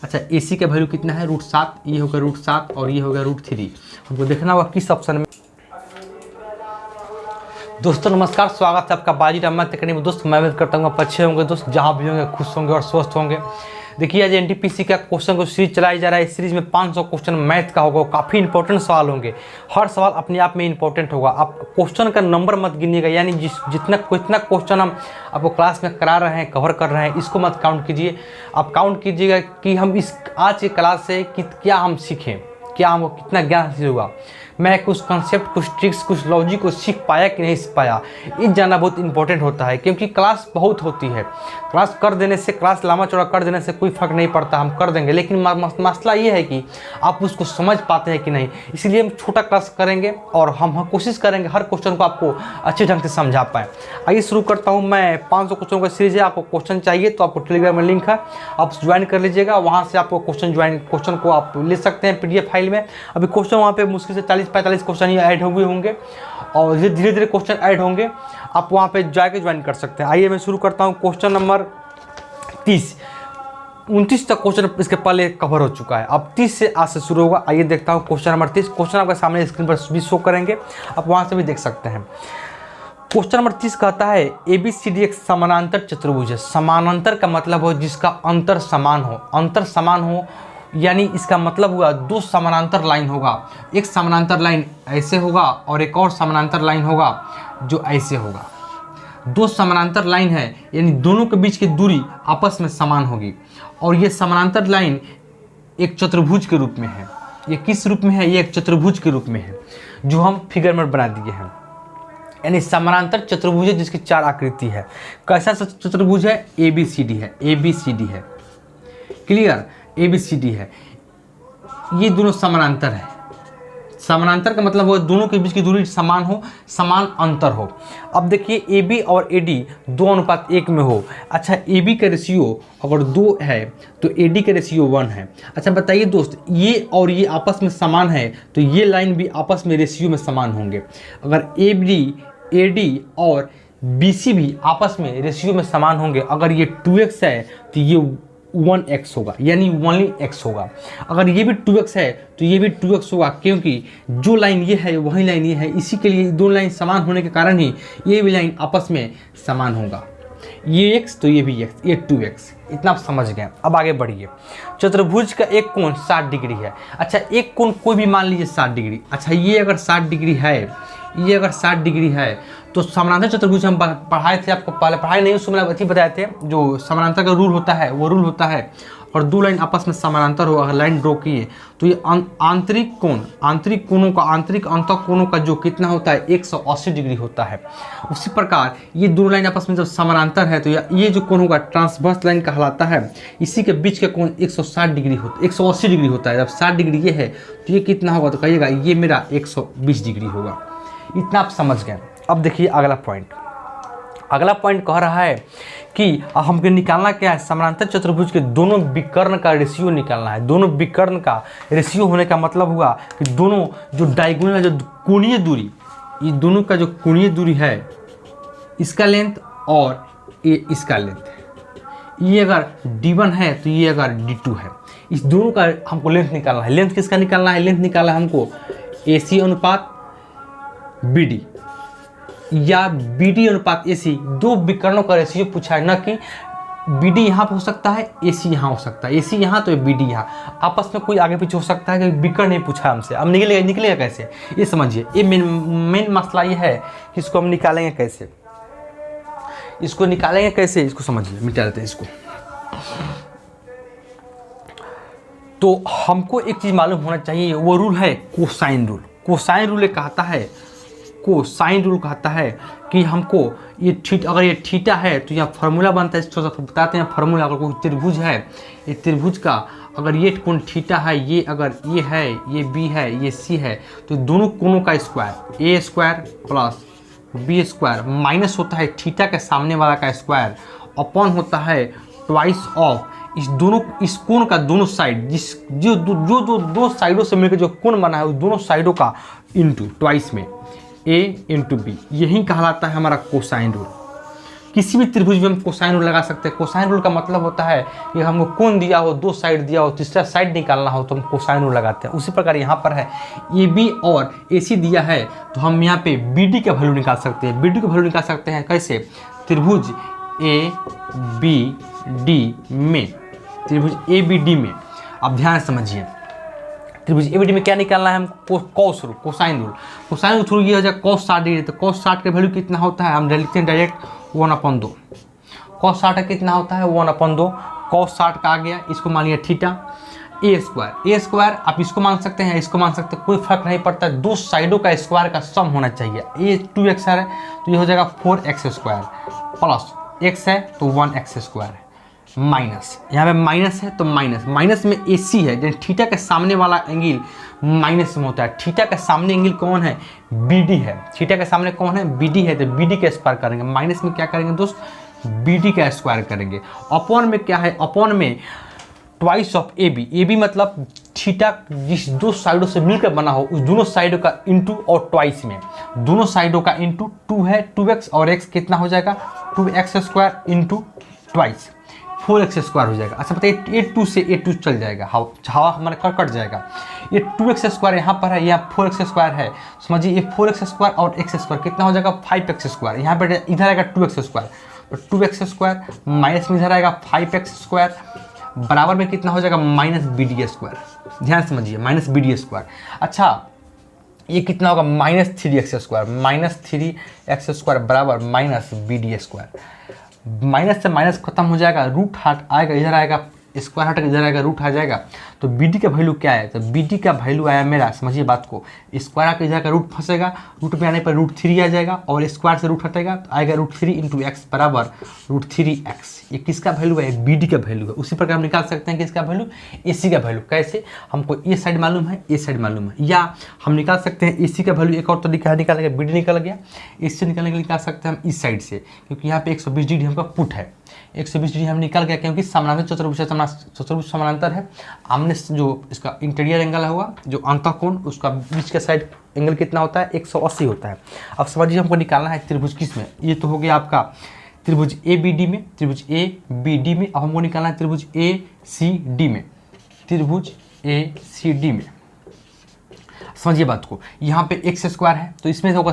अच्छा AC का value कितना है √7, ये होगा √7 और ये होगा √3। हमको देखना होगा किस ऑप्शन में। दोस्तों नमस्कार, स्वागत है आपका बाजी रामा तकनीक में। दोस्त मैं उम्मीद करता हूँ आप अच्छे होंगे दोस्त, जहाँ भी होंगे खुश होंगे और स्वस्थ होंगे। देखिए आज NTPC का क्वेश्चन को सीरीज चलाई जा रहा है। इस सीरीज में 500 क्वेश्चन मैथ का होगा, काफ़ी इंपॉर्टेंट सवाल होंगे। हर सवाल अपने आप में इंपॉर्टेंट होगा। आप क्वेश्चन का नंबर मत गिनिएगा, यानी जितना क्वेश्चन हम आपको क्लास में करा रहे हैं, कवर कर रहे हैं, इसको मत काउंट कीजिए। आप काउंट कीजिएगा कि हम इस आज की क्लास से क्या हम सीखें, क्या हमको कितना ज्ञान हासिल हुआ, मैं कुछ कंसेप्ट, कुछ ट्रिक्स, कुछ लॉजिक को सीख पाया कि नहीं सीख पाया। ये जानना बहुत इंपॉर्टेंट होता है, क्योंकि क्लास बहुत होती है। क्लास कर देने से, क्लास लंबा चौड़ा कर देने से कोई फ़र्क नहीं पड़ता, हम कर देंगे, लेकिन मसला ये है कि आप उसको समझ पाते हैं कि नहीं। इसलिए हम छोटा क्लास करेंगे और हम कोशिश करेंगे हर क्वेश्चन को आपको अच्छे ढंग से समझा पाएँ। आइए शुरू करता हूँ मैं। 500 क्वेश्चन का सीरीज है। आपको क्वेश्चन चाहिए तो आपको टेलीग्राम में लिंक है, आप ज्वाइन कर लीजिएगा। वहाँ से आपको क्वेश्चन को आप ले सकते हैं PDF फाइल में। अभी क्वेश्चन वहाँ पे मुश्किल से 40-45 क्वेश्चन ही ऐड हुए होंगे और धीरे धीरे क्वेश्चन ऐड होंगे, आप वहाँ पे जाके ज्वाइन कर सकते हैं। आइए मैं शुरू करता हूँ। क्वेश्चन नंबर 29 तक क्वेश्चन इसके पहले कवर हो चुका है, अब 30 से आज से शुरू होगा। आइए देखता हूँ क्वेश्चन नंबर 30। क्वेश्चन आपके सामने स्क्रीन पर भी शो करेंगे, आप वहाँ से भी देख सकते हैं। क्वेश्चन नंबर 30 कहता है ABCD एक समानांतर चतुर्भुज है। समानांतर का मतलब हो जिसका अंतर समान हो। अंतर समान हो यानी इसका मतलब हुआ दो समानांतर लाइन होगा। एक समानांतर लाइन ऐसे होगा और एक और समानांतर लाइन होगा जो ऐसे होगा। दो समानांतर लाइन है यानी दोनों के बीच की दूरी आपस में समान होगी। और ये समानांतर लाइन एक चतुर्भुज के रूप में है। ये किस रूप में है? ये एक चतुर्भुज के रूप में है, जो हम फिगर में बना दिए हैं। यानी समानांतर चतुर्भुज है जिसकी 4 आकृति है। कैसा चतुर्भुज है? ABCD है। ABCD है, क्लियर? ABCD है, ये दोनों समानांतर है। समानांतर का मतलब वो दोनों के बीच की दूरी समान हो, समान अंतर हो। अब देखिए AB और AD 2:1 में हो। अच्छा AB का रेशियो अगर 2 है तो AD का रेशियो 1 है। अच्छा बताइए दोस्त, ये और ये आपस में समान है तो ये लाइन भी आपस में रेशियो में समान होंगे। अगर AD और BC भी आपस में रेशियो में समान होंगे। अगर ये 2x है तो ये 1x होगा, यानी 1x होगा। अगर ये भी 2x है तो ये भी 2x होगा, क्योंकि जो लाइन ये है वही लाइन ये है। इसी के लिए दो लाइन समान होने के कारण ही ये भी लाइन आपस में समान होगा। ये x तो ये भी x, ये 2x। इतना आप समझ गए। अब आगे बढ़िए। चतुर्भुज का एक कोण 60 डिग्री है। अच्छा एक कोण कोई भी मान लीजिए 60 डिग्री। अच्छा ये अगर 60 डिग्री है, ये अगर 60 डिग्री है तो समानांतर चतुर्भुज हम पढ़ाए थे, आपको पहले पढ़ाए नहीं, उसमें अथी बताए थे। जो समानांतर का रूल होता है वो रूल होता है, और दो लाइन आपस में समानांतर हो, अगर लाइन ड्रॉ किए तो ये आंतरिक अंतर कोणों का जो कितना होता है 180 डिग्री होता है। उसी प्रकार ये दोनों लाइन आपस में जब समानांतर है तो ये जो कोण होगा ट्रांसवर्स लाइन कहलाता है। इसी के बीच का कोण 160 डिग्री होता है, 180 डिग्री होता है। जब 60 डिग्री ये है तो ये कितना होगा? तो कहिएगा ये मेरा 120 डिग्री होगा। इतना आप समझ गए। अब देखिए अगला पॉइंट कह रहा है कि हमको निकालना क्या है? समानांतर चतुर्भुज के दोनों विकर्ण का रेशियो निकालना है। दोनों विकर्ण का रेशियो होने का मतलब हुआ कि दोनों जो डायगोनल, जो कोणीय दूरी, ये दोनों का जो कोणीय दूरी है, इसका लेंथ और ये इसका लेंथ, ये अगर D1 है तो ये अगर D2 है, इस दोनों का हमको लेंथ निकालना है। लेंथ किसका निकालना है? लेंथ निकालना है हमको AC अनुपात BD या BD अनुपात AC। दो विकर्णों का रेशियो पूछा है, न कि BD यहाँ पे हो सकता है, AC यहाँ हो सकता है। AC यहाँ तो BD यहाँ, आपस में कोई आगे पीछे हो सकता है कि विकर्ण नहीं पूछा हमसे। अब निकलेगा कैसे ये समझिए। ये मेन मसला ये है कि इसको हम निकालेंगे कैसे, इसको समझिए। मिटा देते हैं इसको। तो हमको एक चीज़ मालूम होना चाहिए, वो रूल है कोसाइन रूल। कोसाइन रूल कहता है कि हमको ये अगर ये थीटा है तो यहाँ फार्मूला बनता है। इसको बताते हैं फार्मूला। अगर कोई त्रिभुज है, ये त्रिभुज का अगर ये कोण थीटा है, ये अगर ये है, ये B है, ये C है, तो दोनों कोणों का square A² plus B² minus होता है थीटा के सामने वाला का स्क्वायर, अपॉन होता है ट्वाइस ऑफ इस कोण का दोनों साइड, जो दो साइडों से मिलकर जो कोण बना है उस दोनों साइडों का इंटू ट्वाइस में A इंटू B। यही कहलाता है हमारा कोसाइन रूल। किसी भी त्रिभुज में हम कोसाइन रूल लगा सकते हैं। कोसाइन रूल का मतलब होता है कि हमको कोण दिया हो, दो साइड दिया हो, तीसरा साइड निकालना हो तो हम कोसाइन रूल लगाते हैं। उसी प्रकार यहाँ पर है ए बी और ए सी दिया है तो हम यहाँ पे बी डी का वैल्यू निकाल सकते हैं। बी डी का वैल्यू निकाल सकते हैं कैसे? त्रिभुज ए बी डी में, त्रिभुज ए बी डी में, अब ध्यान समझिए, त्रिभुज ए बी डी में क्या निकालना है हमको? Cos rule, cosine rule. Cosine rule through ये हो जाए कॉस 60 डिग्री, तो कॉस 60 का वैल्यू कितना होता है? हम लिखते हैं डायरेक्ट 1/2। कॉस 60 का कितना होता है? 1/2। कॉस 60 का आ गया, इसको मान लिया थीटा। ए स्क्वायर, ए स्क्वायर आप इसको मान सकते हैं, इसको मान सकते हैं, कोई फर्क नहीं पड़ता, दो साइडों का स्क्वायर का सम होना चाहिए। ए 2x है तो ये हो जाएगा 4x स्क्वायर, प्लस x है तो 1x स्क्वायर, माइनस, यहाँ पे माइनस है तो माइनस, माइनस में ए सी है, जैसे थीटा के सामने वाला एंगल माइनस में होता है। थीटा के सामने एंगल कौन है? बी डी है। थीटा के सामने कौन है? बी डी है, तो बी डी का स्क्वायर करेंगे। माइनस में क्या करेंगे दोस्त? बी डी का स्क्वायर करेंगे। अपॉन में क्या है? अपॉन में twice of A B. A B मतलब थीटा जिस दो साइडों से मिलकर बना हो उस दोनों साइडों का इंटू, और ट्वाइस में दोनों साइडों का इंटू, 2 है 2x और x कितना हो जाएगा? 2x square into twice, 4x square हो जाएगा। अच्छा बताइए, A2 से A2 चल जाएगा, हवा हमारा कट जाएगा। ये 2x स्क्वायर यहाँ पर है, यहाँ 4x स्क्वायर है, समझिए ये 4x स्क्वायर और x स्क्वायर कितना हो जाएगा? 5x square. यहाँ पर इधर आएगा 2x स्क्वायर, तो 2x स्क्वायर माइनस में इधर आएगा 5x स्क्वायर, बराबर में कितना हो जाएगा? Minus B D square. ध्यान समझिए, माइनस बी डी स्क्वायर। अच्छा ये कितना होगा? Minus 3x square, minus 3x square बराबर minus B D square. Minus से माइनस खत्म हो जाएगा, रूट हट आएगा, इधर आएगा स्क्वायर हट, इधर आएगा रूट आ जाएगा, तो बी डी का वैल्यू क्या है? तो बी डी का वैल्यू आया मेरा, समझिए बात को, स्क्वायर आकर इधर का रूट फंसेगा, रूट में आने पर √3 आ जाएगा, और स्क्वायर से रूट हटेगा तो आएगा √3 इंटू एक्स बराबर √3x। ये किसका वैल्यू है? बी डी का वैल्यू है। उसी प्रकार हम निकाल सकते हैं किसका वैल्यू? ए सी का वैल्यू। कैसे? हमको ए साइड मालूम है, ए साइड मालूम है, या हम निकाल सकते हैं ए सी का वैल्यू। एक और तरीका निकालेंगे, बी डी निकल गया, इससे निकालने के लिए निकाल सकते हैं हम इस साइड से, क्योंकि यहाँ पे 120 डिग्री हमका पुट है, 120 डिग्री हम निकल गया, क्योंकि समानांतर चतुर्भुज समानांतर है। आमने जो इसका इंटीरियर एंगल हुआ, जो अंतःकोण, उसका बीच का साइड एंगल कितना होता है? 180 होता है। अब समझिए हमको निकालना है त्रिभुज किस में? ये तो हो गया आपका त्रिभुज ए बी डी में, त्रिभुज ए बी डी में। अब हमको निकालना है त्रिभुज ए सी डी में, त्रिभुज ए सी डी में। समझिए बात को, यहाँ पे x स्क्वायर है तो इसमें होगा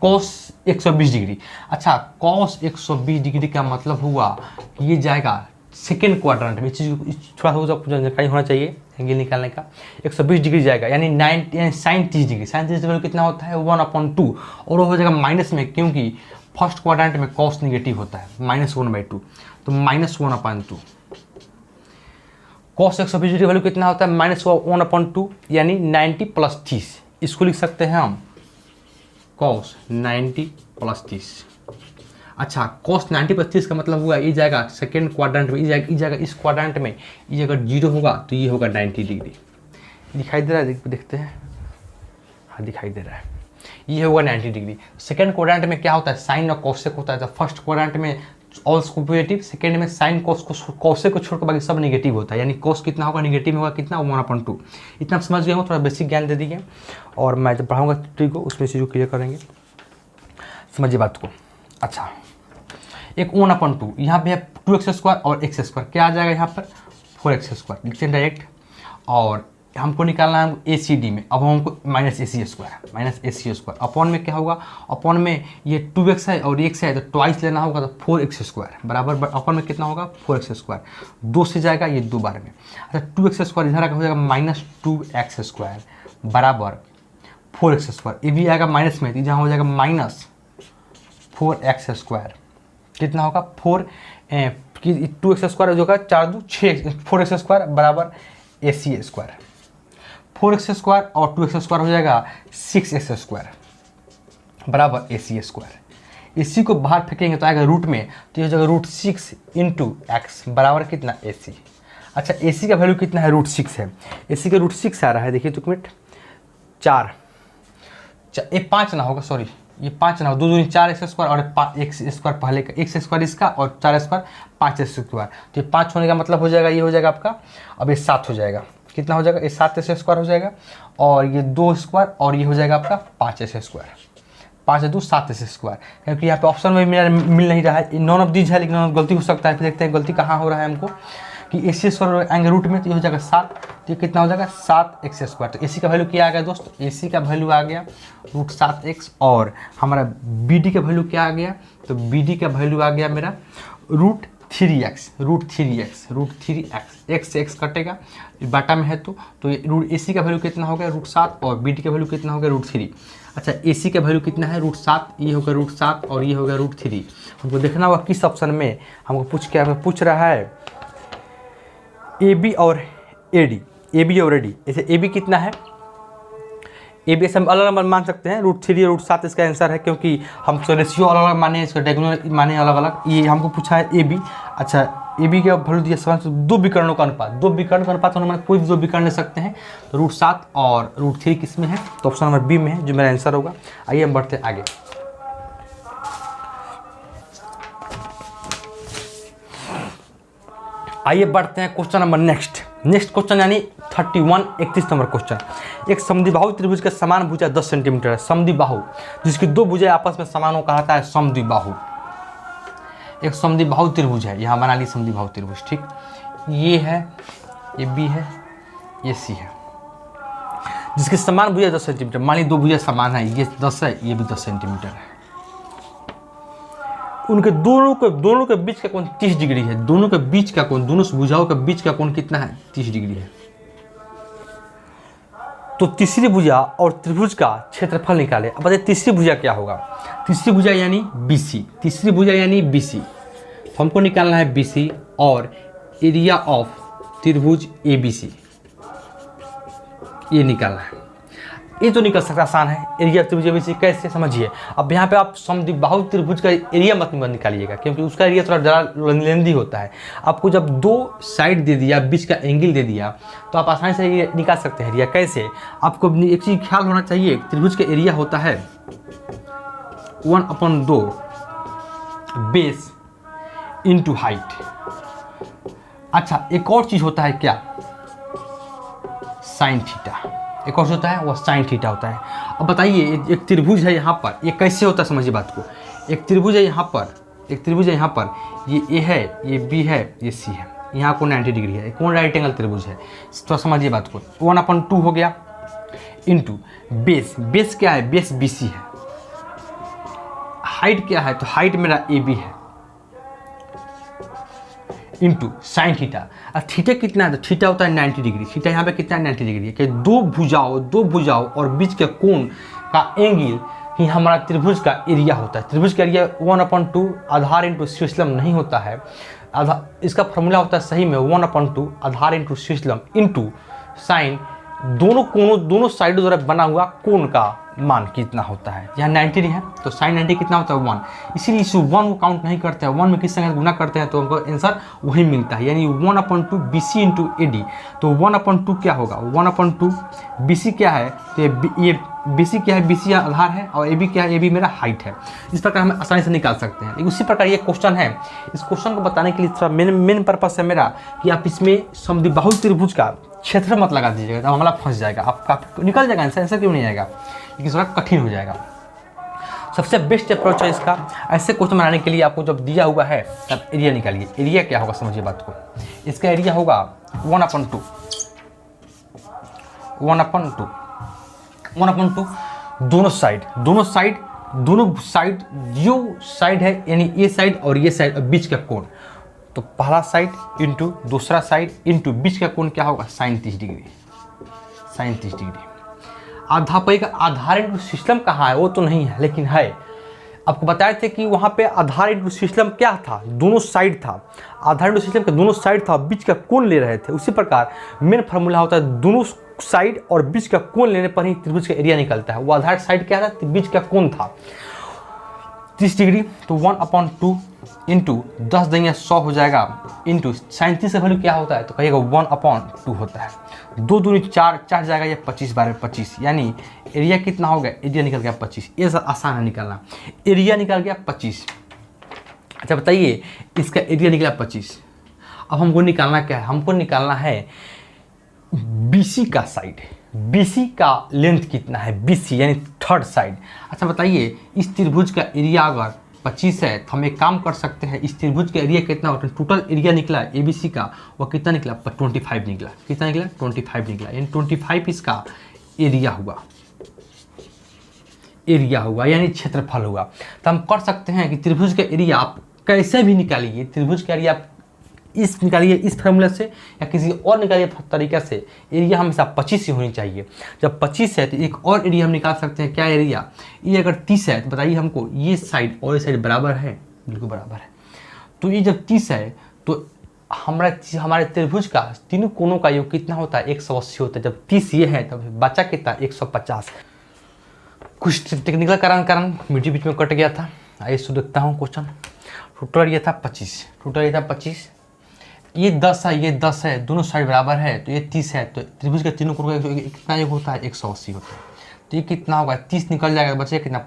cos 120 डिग्री। अच्छा cos 120 डिग्री का मतलब हुआ ये जाएगा सेकेंड क्वाड्रेंट में। इस चीज़ थोड़ा सा जानकारी होना चाहिए एंगल निकालने का। 120 डिग्री जाएगा, यानी साइन 30 डिग्री। साइन 30 डिग्री कितना होता है? 1/2, और वो हो जाएगा माइनस में, क्योंकि फर्स्ट क्वाड्रेंट में cos निगेटिव होता है, -1/2, तो -1/2। cos 120 डिग्री वैल्यू कितना होता है? -1/2, यानी 90 + 30। इसको लिख सकते हैं हम cos 90 + 30। अच्छा cos 90 + 30 का मतलब हुआ ये जाएगा सेकेंड क्वाड्रेंट में, ये जाएगा इस क्वाड्रेंट में, ये अगर 0 होगा तो ये होगा 90 डिग्री। दिखाई दे रहा है? देखते हैं, हाँ दिखाई दे रहा है, ये होगा 90 डिग्री। सेकेंड क्वाड्रेंट में क्या होता है? साइन और कॉसेक होता है। तो फर्स्ट क्वाड्रेंट में ऑल पॉजिटिव, सेकेंड में साइन कॉसेक को छोड़कर बाकी सब नेगेटिव होता है, यानी कॉस कितना होगा? नेगेटिव होगा, कितना? 1/2। इतना समझ गए हो? थोड़ा बेसिक ज्ञान दे दीजिए, और मैं जब पढ़ाऊँगा ट्रिक को उसमें चीज़ों क्लियर करेंगे। समझिए बात को। अच्छा एक 1/2, यहाँ पे है 2x स्क्वायर और x स्क्वायर, क्या आ जाएगा यहाँ पर? 4x square. लिखते हैं डायरेक्ट, और हमको निकालना है ए सी डी में। अब हमको माइनस ए सी स्क्वायर, अपॉन में क्या होगा? अपॉन में ये 2x है और x है तो ट्वाइस लेना होगा, तो 4x स्क्वायर बराबर अपॉन में कितना होगा? 4x square. 2 से जाएगा ये 2 बार में। अच्छा 2x स्क्वायर इधर आकर हो जाएगा -2x स्क्वायर बराबर 4x स्क्वायर। ये भी आएगा माइनस में, जहाँ हो जाएगा -4x स्क्वायर। कितना होगा? 2x स्क्वायर जो होगा 4 2 6, 4x स्क्वायर बराबर ए सी स्क्वायर। 4x स्क्वायर और 2x स्क्वायर हो जाएगा 6x स्क्वायर बराबर ए सी स्क्वायर। इसी को बाहर फेंकेंगे तो आएगा रूट में, तो ये हो जाएगा √6 इंटू एक्स बराबर कितना? ए सी। अच्छा ए सी का वैल्यू कितना है? √6 है। ए सी का √6 आ रहा है, देखिए 2 मिनट, 4 ये 5 ना होगा, सॉरी ये 5 ना हो, 2 दूनी 4x स्क्वायर और x स्क्वायर पहले का, x स्क्वायर इसका और 4 स्क्वायर 5x स्क्वायर, तो ये 5 होने का मतलब हो जाएगा, ये हो जाएगा आपका, अब ये 7 हो जाएगा। कितना हो जाएगा? ये 7x स्क्वायर हो जाएगा, और ये 2 स्क्वायर, और ये हो जाएगा आपका 5x स्क्वायर। 5 2 7 एस स्क्वायर, क्योंकि यहाँ पे ऑप्शन में मेरा मिल नहीं रहा है, नॉन ऑफ दीज है, लेकिन गलती हो सकता है। फिर देखते हैं गलती कहाँ हो रहा है हमको, कि ए सी स्क्वायर आएंगे रूट में तो ये हो जाएगा 7, तो ये कितना हो जाएगा 7x स्क्वायर। तो ए सी का वैल्यू क्या आ गया दोस्त, ए सी का वैल्यू आ गया √7x, और हमारा बी डी का वैल्यू क्या आ गया, तो बी डी का वैल्यू आ गया मेरा √3x, x से x कटेगा, बाटा में है तो ए सी का वैल्यू कितना हो गया √7, और बी डी का वैल्यू कितना हो गया √3। अच्छा, ए सी का वैल्यू कितना है √7, ये होगा √7 और ये होगा √3। हमको देखना होगा किस ऑप्शन में हमको पूछ रहा है ए बी और ए डी, ए बी और ए डी। जैसे ए बी कितना है, ए बी हम अलग अलग मान सकते हैं, √3 और √7 इसका आंसर है, क्योंकि हम रेशियो अलग अलग माने, इसका डायगोनल माने अलग अलग। ये हमको पूछा है ए बी। अच्छा, ए बी का वैल्यू दिया 7, 2 विकर्णों का अनुपात, 2 विकर्ण का अनुपात होने कोई भी 2 विकर्ण ले सकते हैं, तो √7 और √3 किस में है, तो ऑप्शन नंबर बी में है, जो मेरा आंसर होगा। आइए हम बढ़ते हैं आगे। आइए बढ़ते हैं क्वेश्चन नंबर नेक्स्ट क्वेश्चन यानी 31 नंबर क्वेश्चन। एक समद्विबाहु त्रिभुज के समान भुजा 10 सेंटीमीटर है। समद्विबाहु जिसकी 2 भुजाएं आपस में समान हो कहलाता है समद्विबाहु। एक समद्विबाहु त्रिभुज है, यहाँ बना ली समद्विबाहु त्रिभुज, ठीक। ये है, ये बी है, ये सी है, जिसकी समान भुजा 10 सेंटीमीटर। मान ली 2 भुजा समान है, ये 10 है, ये भी 10 सेंटीमीटर है। उनके दोनों के बीच का कोण 30 डिग्री है। दोनों के बीच का कोण, दोनों भुजाओं के बीच का कोण कितना है, 30 डिग्री है। तो तीसरी भुजा और त्रिभुज का क्षेत्रफल निकाले। अब बताइए तीसरी भुजा क्या होगा, तीसरी भुजा यानी BC, तीसरी भुजा यानी BC। तो हमको निकालना है BC और एरिया ऑफ त्रिभुज ABC, ये निकालना है। ये तो निकल सकता आसान है, एरिया त्रिभुज ABC कैसे समझिए। अब यहाँ पे आप समद्विबाहु त्रिभुज का एरिया मत निकालिएगा, क्योंकि उसका एरिया थोड़ा ज़्यादा लेंदी होता है। आपको जब 2 साइड दे दिया, बीच का एंगल दे दिया, तो आप आसानी से ये निकाल सकते हैं एरिया। कैसे, आपको एक चीज़ ख्याल होना चाहिए, त्रिभुज का एरिया होता है 1/2 बेस इंटू हाइट। अच्छा, एक और चीज़ होता है क्या, साइन थीटा। एक और होता है वो साइन थीटा होता है। अब बताइए, एक त्रिभुज है यहाँ पर, ये कैसे होता है समझिए बात को। एक त्रिभुज है यहाँ पर, एक त्रिभुज है यहाँ पर, ये ए है, ये बी है, ये सी है, यहाँ को 90 डिग्री है, कौन राइट एंगल त्रिभुज है। तो समझिए बात को, 1/2 हो गया इंटू बेस, बेस क्या है, बेस BC है। हाइट क्या है, तो हाइट मेरा AB है, इंटू साइन थीटा। अब थीटा कितना है, तो थीटा होता है 90 डिग्री। थीटा यहाँ पे कितना है, 90 डिग्री है। कि दो भुजाओं और बीच के कोण का एंगल ही हमारा त्रिभुज का एरिया होता है। त्रिभुज का एरिया 1/2 आधार इंटू शीर्षलंब नहीं होता है, इसका फॉर्मूला होता है सही में 1/2 आधार इंटू शीर्षलंब इंटू साइन, दोनों साइडों द्वारा बना हुआ कोण का मान कितना होता है। यहाँ 90 है तो साइन 90 कितना होता है 1, इसीलिए इस 1 को काउंट नहीं करते हैं। 1 में किस संख्या गुना करते हैं तो हमको आंसर वही मिलता है, यानी 1/2 BC इंटू AD। तो 1/2 क्या होगा, 1/2 BC क्या है, तो ये BC क्या है, BC आधार है और AB क्या है, AB मेरा हाइट है। इस प्रकार हम आसानी से निकाल सकते हैं। उसी प्रकार ये क्वेश्चन है, इस क्वेश्चन को बताने के लिए थोड़ा मेन पर्पस है मेरा कि आप इसमें समद्विबाहु त्रिभुज का क्षेत्र मत लगा दीजिएगा, तब हमारा फंस जाएगा, आपका निकल जाएगा आंसर क्यों नहीं आएगा, लेकिन थोड़ा कठिन हो जाएगा। सबसे बेस्ट अप्रोच है इसका, ऐसे क्वेश्चन बनाने के लिए आपको जब दिया हुआ है तब एरिया निकालिए। एरिया क्या होगा समझिए बात को, इसका एरिया होगा 1/2 दोनों साइड जो साइड है यानी ये साइड और ये साइड बीच का कोण, तो पहला साइड इंटू दूसरा साइड इंटू बीच का कोण क्या होगा, साइन 30 डिग्री। अध्यापक का आधार इंटू सिस्टम कहाँ है, वो तो नहीं है लेकिन है। आपको बताए थे कि वहाँ पे आधार इंटू सिस्टम क्या था, दोनों साइड था। आधार इंटू सिस्टम के दोनों साइड था, बीच का कोण ले रहे थे। उसी प्रकार मेन फार्मूला होता है दोनों साइड और बीच का कोण लेने पर ही त्रिभुज का एरिया निकलता है। वो आधार साइड क्या था, बीच का कोण था 30 डिग्री। तो 1/2 इंटू 10 देंगे 100 हो जाएगा, इंटू साइन 30 का वैल्यू क्या होता है, तो कहिएगा 1/2 होता है। 2 दूनी 4 जाएगा, ये 25 12 25, यानी एरिया कितना हो गया, एरिया निकल गया 25। ये सब आसान है निकालना, एरिया निकल गया 25। अच्छा बताइए, इसका एरिया निकला 25। अब हमको निकालना क्या है, हमको निकालना है BC का साइड। BC का लेंथ कितना है, BC यानी थर्ड साइड। अच्छा बताइए, इस त्रिभुज का एरिया अगर 25 है तो हम एक काम कर सकते हैं, इस त्रिभुज का एरिया कितना होता है, टोटल एरिया निकला है ABC का, वो कितना निकला, 25 निकला। कितना निकला, 25 निकला, यानी 25 इसका एरिया हुआ, यानी क्षेत्रफल हुआ। तो हम कर सकते हैं कि त्रिभुज का एरिया आप कैसे भी निकालिए, त्रिभुज का एरिया आप इस निकालिए इस फार्मूला से या किसी और निकालिए तरीका से, एरिया हमेशा 25 ही होनी चाहिए। जब 25 है तो एक और एरिया हम निकाल सकते हैं, क्या एरिया, ये अगर 30 है तो बताइए हमको, ये साइड और ये साइड बराबर है, बिल्कुल बराबर है। तो ये जब 30 है तो हमारे त्रिभुज का तीनों कोनों का योग कितना होता है, 180 होता है। जब 30 ये है तब बचा कितना, 150। कुछ टेक्निकल कारण बीच में कट गया था। आइए सो देखता हूँ क्वेश्चन। टोटल ये था 25, ये 10 है, ये 10 है, दोनों साइड बराबर है, तो ये 30 है, तो त्रिभुज के तीनों कोणों का कितना योग होता है, 180 होता है। तो ये कितना होगा, 30 निकल जाएगा, बचेगा कितना,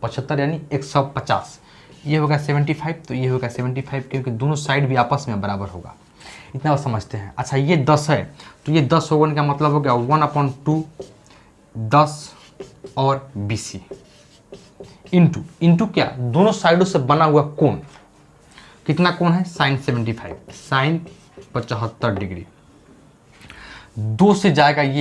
75 यानी 150। ये होगा 75, तो ये होगा 75, क्योंकि दोनों साइड भी आपस में बराबर होगा, इतना समझते हैं। अच्छा ये 10 है, तो ये 10 होने का मतलब हो गया 1/2 10 और BC इंटू क्या, दोनों साइडों से बना हुआ कोण, कितना कोण है, sin 75, sin 75 डिग्री। 2 से जाएगा ये